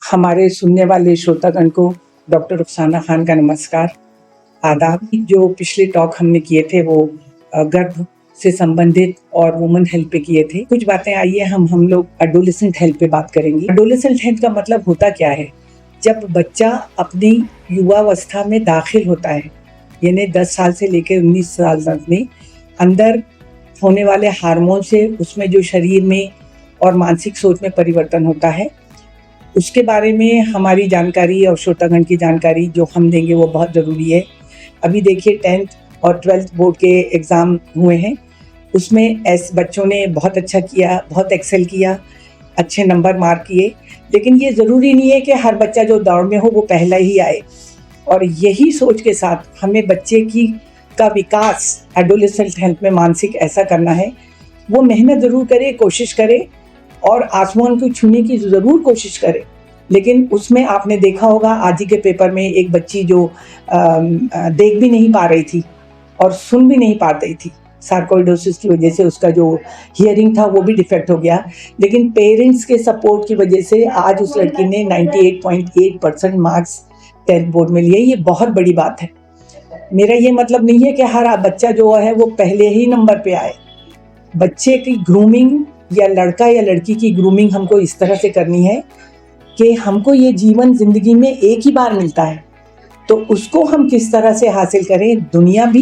हमारे सुनने वाले श्रोतागण को डॉक्टर रुखसाना खान का नमस्कार, आदाब। जो पिछले टॉक हमने किए थे वो गर्भ से संबंधित और वुमन हेल्थ पे किए थे। कुछ बातें आइए हम लोग एडोलेसेंट हेल्थ पे बात करेंगे। एडोलेसेंट हेल्थ का मतलब होता क्या है? जब बच्चा अपनी युवावस्था में दाखिल होता है, यानी 10 साल से लेकर 19 साल तक में, अंदर होने वाले हार्मोन से उसमें जो शरीर में और मानसिक सोच में परिवर्तन होता है, उसके बारे में हमारी जानकारी और श्रोतागण की जानकारी जो हम देंगे वो बहुत ज़रूरी है। अभी देखिए 10th और 12th बोर्ड के एग्ज़ाम हुए हैं, उसमें बच्चों ने बहुत अच्छा किया, बहुत एक्सेल किया, अच्छे नंबर मार्क किए, लेकिन ये ज़रूरी नहीं है कि हर बच्चा जो दौड़ में हो वो पहला ही आए। और यही सोच के साथ हमें बच्चे का विकास एडोलेसेंट हेल्थ में मानसिक ऐसा करना है, वो मेहनत ज़रूर करे, कोशिश करे और आसमान को छूने की ज़रूर कोशिश करे। लेकिन उसमें आपने देखा होगा आज ही के पेपर में एक बच्ची जो देख भी नहीं पा रही थी और सुन भी नहीं पा रही थी, सार्कोइडोसिस की वजह से उसका जो हियरिंग था वो भी डिफेक्ट हो गया, लेकिन पेरेंट्स के सपोर्ट की वजह से आज उस लड़की ने 98.8% मार्क्स 10th बोर्ड में लिए। ये बहुत बड़ी बात है। मेरा ये मतलब नहीं है कि हर बच्चा जो है वो पहले ही नंबर पे आए। बच्चे की ग्रूमिंग या लड़का या लड़की की ग्रूमिंग हमको इस तरह से करनी है कि हमको ये जीवन ज़िंदगी में एक ही बार मिलता है, तो उसको हम किस तरह से हासिल करें, दुनिया भी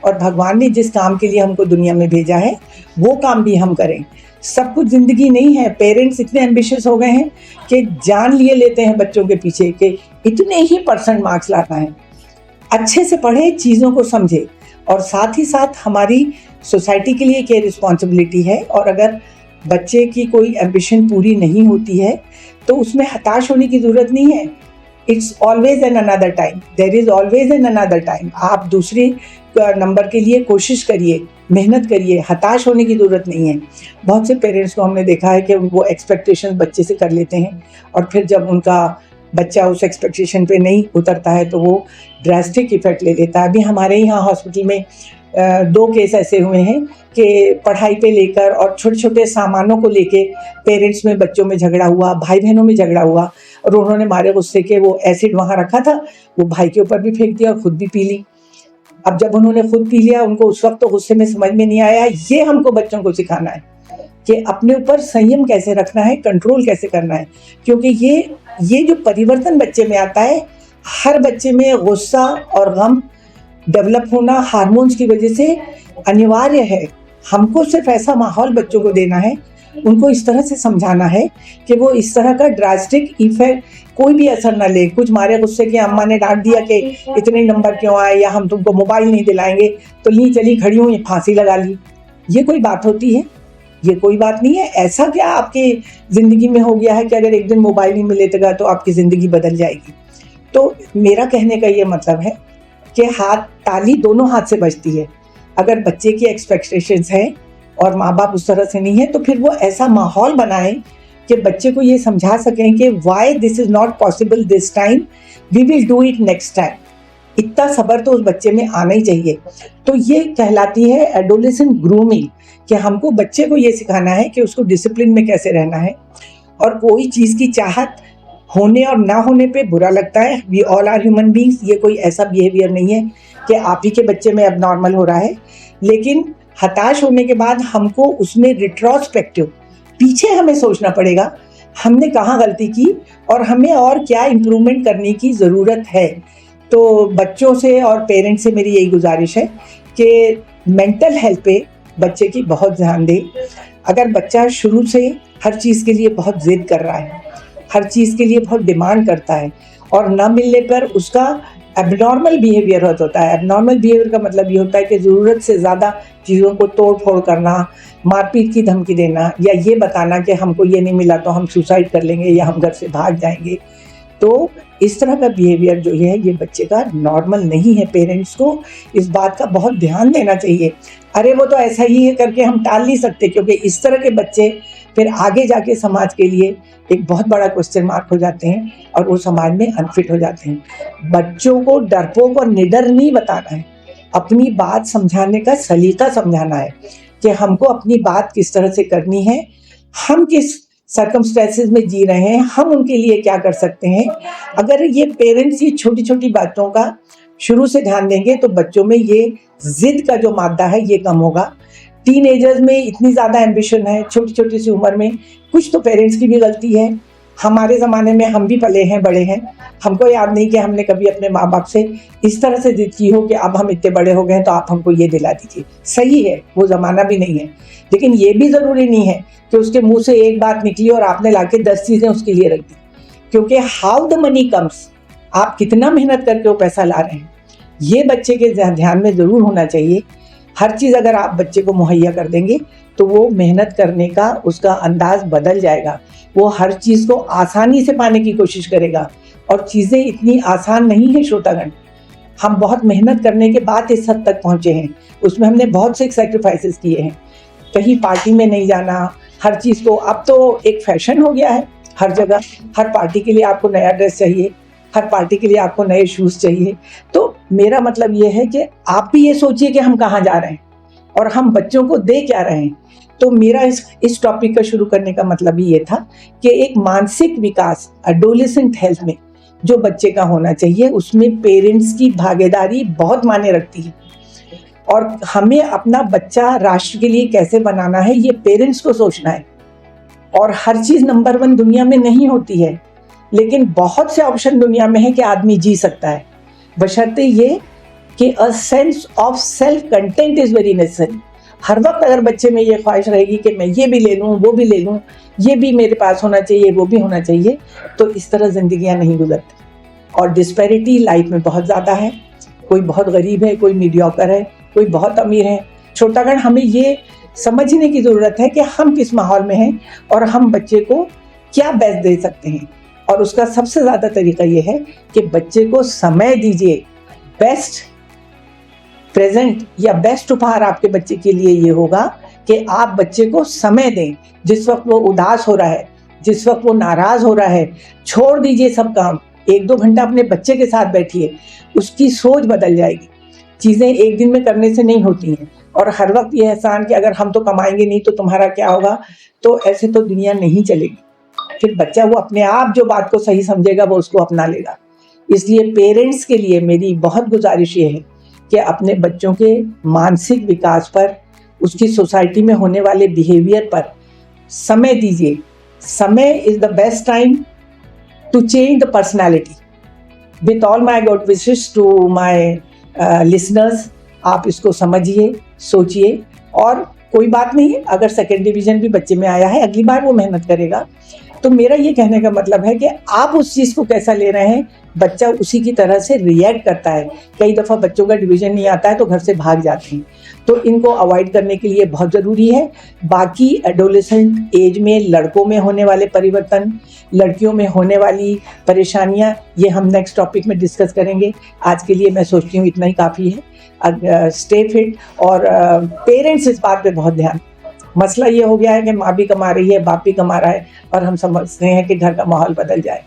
और भगवान ने जिस काम के लिए हमको दुनिया में भेजा है वो काम भी हम करें। सब कुछ ज़िंदगी नहीं है। पेरेंट्स इतने एम्बिशियस हो गए हैं कि जान लिए लेते हैं बच्चों के पीछे कि इतने ही % मार्क्स लाना है। अच्छे से पढ़े, चीज़ों को समझे, और साथ ही साथ हमारी सोसाइटी के लिए क्या रिस्पॉन्सिबिलिटी है। और अगर बच्चे की कोई एम्बिशन पूरी नहीं होती है तो उसमें हताश होने की ज़रूरत नहीं है। It's always an another time, there is always an another time. आप दूसरे नंबर के लिए कोशिश करिए, मेहनत करिए, हताश होने की ज़रूरत नहीं है। बहुत से पेरेंट्स को हमने देखा है कि वो एक्सपेक्टेशन बच्चे से कर लेते हैं और फिर जब उनका बच्चा उस एक्सपेक्टेशन पे नहीं उतरता है तो वो ड्रास्टिक इफेक्ट ले लेता है। अभी हमारे यहाँ हॉस्पिटल में 2 केस ऐसे हुए हैं कि पढ़ाई पे लेकर और छोटे छोटे सामानों को लेके पेरेंट्स में बच्चों में झगड़ा हुआ, भाई बहनों में झगड़ा हुआ, और उन्होंने मारे गुस्से के वो एसिड वहाँ रखा था, वो भाई के ऊपर भी फेंक दिया और खुद भी पी ली। अब जब उन्होंने खुद पी लिया, उनको उस वक्त तो गुस्से में समझ में नहीं आया। ये हमको बच्चों को सिखाना है कि अपने ऊपर संयम कैसे रखना है, कंट्रोल कैसे करना है, क्योंकि ये जो परिवर्तन बच्चे में आता है, हर बच्चे में गुस्सा और गम डेवलप होना हार्मोन्स की वजह से अनिवार्य है। हमको सिर्फ ऐसा माहौल बच्चों को देना है, उनको इस तरह से समझाना है कि वो इस तरह का ड्रास्टिक इफेक्ट कोई भी असर ना ले। कुछ मारे गुस्से के अम्मा ने डांट दिया कि इतने नंबर क्यों आए, या हम तुमको मोबाइल नहीं दिलाएंगे, तो ली चली खड़ी हूँ, ये फांसी लगा ली। ये कोई बात होती है? ये कोई बात नहीं है। ऐसा क्या आपकी ज़िंदगी में हो गया है कि अगर एक दिन मोबाइल नहीं मिलेगा तो आपकी ज़िंदगी बदल जाएगी? तो मेरा कहने का ये मतलब है कि ताली दोनों हाथ से बजती है। अगर बच्चे की एक्सपेक्टेशंस है और माँ बाप उस तरह से नहीं है, तो फिर वो ऐसा माहौल बनाएं कि बच्चे को ये समझा सकें कि why this is not possible this time, we will do it next time. इतना सब्र तो उस बच्चे में आना ही चाहिए। तो ये कहलाती है एडोलेसेंट ग्रूमिंग, कि हमको बच्चे को ये सिखाना है कि उसको डिसिप्लिन में कैसे रहना है, और कोई चीज़ की चाहत होने और ना होने पे बुरा लगता है। We all are human beings. ये कोई ऐसा बिहेवियर नहीं है कि आप ही के बच्चे में अब नॉर्मल हो रहा है, लेकिन हताश होने के बाद हमको उसमें रिट्रोस्पेक्टिव, पीछे हमें सोचना पड़ेगा हमने कहाँ गलती की और हमें और क्या इम्प्रूवमेंट करने की ज़रूरत है। तो बच्चों से और पेरेंट्स से मेरी यही गुजारिश है कि मेंटल हेल्थ पे बच्चे की बहुत ध्यान दें। अगर बच्चा शुरू से हर चीज़ के लिए बहुत ज़िद कर रहा है, हर चीज़ के लिए बहुत डिमांड करता है और ना मिलने पर उसका एबनॉर्मल बिहेवियर होता है। एबनॉर्मल बिहेवियर का मतलब ये होता है कि ज़रूरत से ज़्यादा चीज़ों को तोड़ फोड़ करना, मारपीट की धमकी देना, या ये बताना कि हमको ये नहीं मिला तो हम सुसाइड कर लेंगे या हम घर से भाग जाएंगे। तो इस तरह का बिहेवियर जो है ये बच्चे का नॉर्मल नहीं है। पेरेंट्स को इस बात का बहुत ध्यान देना चाहिए। अरे वो तो ऐसा ही है करके हम टाल नहीं सकते, क्योंकि इस तरह के बच्चे फिर आगे जाके समाज के लिए एक बहुत बड़ा क्वेश्चन मार्क हो जाते हैं और वो समाज में अनफिट हो जाते हैं। बच्चों को डरपोक और निडर नहीं बताना है, अपनी बात समझाने का सलीका समझाना है कि हमको अपनी बात किस तरह से करनी है, हम किस सर्कमस्टेंसेस में जी रहे हैं, हम उनके लिए क्या कर सकते हैं। अगर ये पेरेंट्स ये छोटी छोटी बातों का शुरू से ध्यान देंगे तो बच्चों में ये जिद का जो मादा है ये कम होगा। टीनेजर्स में इतनी ज़्यादा एम्बिशन है छोटी छोटी सी उम्र में, कुछ तो पेरेंट्स की भी गलती है। हमारे ज़माने में हम भी पले हैं, बड़े हैं, हमको याद नहीं कि हमने कभी अपने माँ बाप से इस तरह से जिद की हो कि अब हम इतने बड़े हो गए हैं तो आप हमको ये दिला दीजिए। सही है, वो ज़माना भी नहीं है, लेकिन ये भी ज़रूरी नहीं है कि उसके मुंह से एक बात निकली और आपने लाके 10 चीज़ें उसके लिए रख दी। क्योंकि हाउ द मनी कम्स, आप कितना मेहनत करके वो पैसा ला रहे हैं, ये बच्चे के ध्यान में ज़रूर होना चाहिए। हर चीज़ अगर आप बच्चे को मुहैया कर देंगे तो वो मेहनत करने का उसका अंदाज बदल जाएगा। वो हर चीज़ को आसानी से पाने की कोशिश करेगा, और चीज़ें इतनी आसान नहीं है श्रोतागण। हम बहुत मेहनत करने के बाद इस हद तक पहुँचे हैं, उसमें हमने बहुत से सैक्रिफाइसेस किए हैं। कहीं पार्टी में नहीं जाना, हर चीज़ को, अब तो एक फैशन हो गया है हर जगह, हर पार्टी के लिए आपको नया ड्रेस चाहिए, हर पार्टी के लिए आपको नए शूज़ चाहिए। तो मेरा मतलब ये है कि आप भी ये सोचिए कि हम कहाँ जा रहे हैं और हम बच्चों को दे क्या रहे हैं। तो मेरा इस टॉपिक का शुरू करने का मतलब ही ये था कि एक मानसिक विकास एडोलेसेंट हेल्थ में जो बच्चे का होना चाहिए, उसमें पेरेंट्स की भागीदारी बहुत मायने रखती है। और हमें अपना बच्चा राष्ट्र के लिए कैसे बनाना है ये पेरेंट्स को सोचना है। और हर चीज़ नंबर 1 दुनिया में नहीं होती है, लेकिन बहुत से ऑप्शन दुनिया में है कि आदमी जी सकता है, बशर्ते ये कि a sense of self content is very necessary. हर वक्त अगर बच्चे में ये ख्वाहिश रहेगी कि मैं ये भी ले लूँ, वो भी ले लूँ, ये भी मेरे पास होना चाहिए, वो भी होना चाहिए, तो इस तरह ज़िंदगियाँ नहीं गुजरती। और डिस्पैरिटी लाइफ में बहुत ज़्यादा है, कोई बहुत गरीब है, कोई मीडियोकर है, कोई बहुत अमीर है। छोटागण, हमें ये समझने की ज़रूरत है कि हम किस माहौल में हैं और हम बच्चे को क्या बेस्ट दे सकते हैं। और उसका सबसे ज़्यादा तरीका ये है कि बच्चे को समय दीजिए। बेस्ट प्रेजेंट या बेस्ट उपहार आपके बच्चे के लिए ये होगा कि आप बच्चे को समय दें। जिस वक्त वो उदास हो रहा है, जिस वक्त वो नाराज़ हो रहा है, छोड़ दीजिए सब काम, 1-2 घंटा अपने बच्चे के साथ बैठिए, उसकी सोच बदल जाएगी। चीज़ें एक दिन में करने से नहीं होती हैं। और हर वक्त ये एहसान कि अगर हम तो कमाएंगे नहीं तो तुम्हारा क्या होगा, तो ऐसे तो दुनिया नहीं चलेगी। फिर बच्चा वो अपने आप जो बात को सही समझेगा वो उसको अपना लेगा। इसलिए पेरेंट्स के लिए मेरी बहुत गुजारिश ये है कि अपने बच्चों के मानसिक विकास पर, उसकी सोसाइटी में होने वाले बिहेवियर पर समय दीजिए। समय is the best time to change the personality. With all my good wishes to my listeners, आप इसको समझिए, सोचिए। और कोई बात नहीं है, अगर सेकेंड डिवीज़न भी बच्चे में आया है, अगली बार वो मेहनत करेगा। तो मेरा ये कहने का मतलब है कि आप उस चीज़ को कैसा ले रहे हैं, बच्चा उसी की तरह से रिएक्ट करता है। कई दफ़ा बच्चों का डिवीज़न नहीं आता है तो घर से भाग जाते हैं, तो इनको अवॉइड करने के लिए बहुत ज़रूरी है। बाकी एडोलेसेंट एज में लड़कों में होने वाले परिवर्तन, लड़कियों में होने वाली परेशानियां, ये हम नेक्स्ट टॉपिक में डिस्कस करेंगे। आज के लिए मैं सोचती हूँ इतना ही काफ़ी है। स्टे फिट, और पेरेंट्स इस बात पे बहुत ध्यान। मसला ये हो गया है कि माँ भी कमा रही है, बाप भी कमा रहा है, और हम समझते हैं कि घर का माहौल बदल जाए।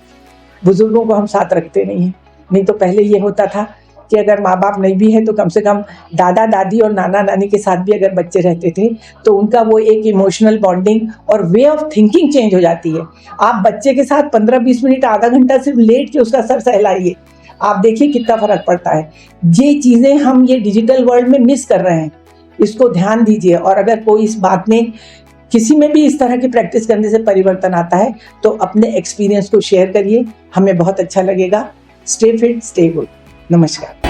बुजुर्गों को हम साथ रखते नहीं हैं। नहीं तो पहले ये होता था कि अगर माँ बाप नहीं भी है तो कम से कम दादा दादी और नाना नानी के साथ भी अगर बच्चे रहते थे तो उनका वो एक इमोशनल बॉन्डिंग और वे ऑफ थिंकिंग चेंज हो जाती है। आप बच्चे के साथ 15-20 मिनट, आधा घंटा सिर्फ लेट के उसका सर सहलाइए, आप देखिए कितना फ़र्क पड़ता है। ये चीज़ें हम ये डिजिटल वर्ल्ड में मिस कर रहे हैं, इसको ध्यान दीजिए। और अगर कोई इस बात में किसी में भी इस तरह की प्रैक्टिस करने से परिवर्तन आता है तो अपने एक्सपीरियंस को शेयर करिए, हमें बहुत अच्छा लगेगा। Stay fit, stay good. नमस्कार।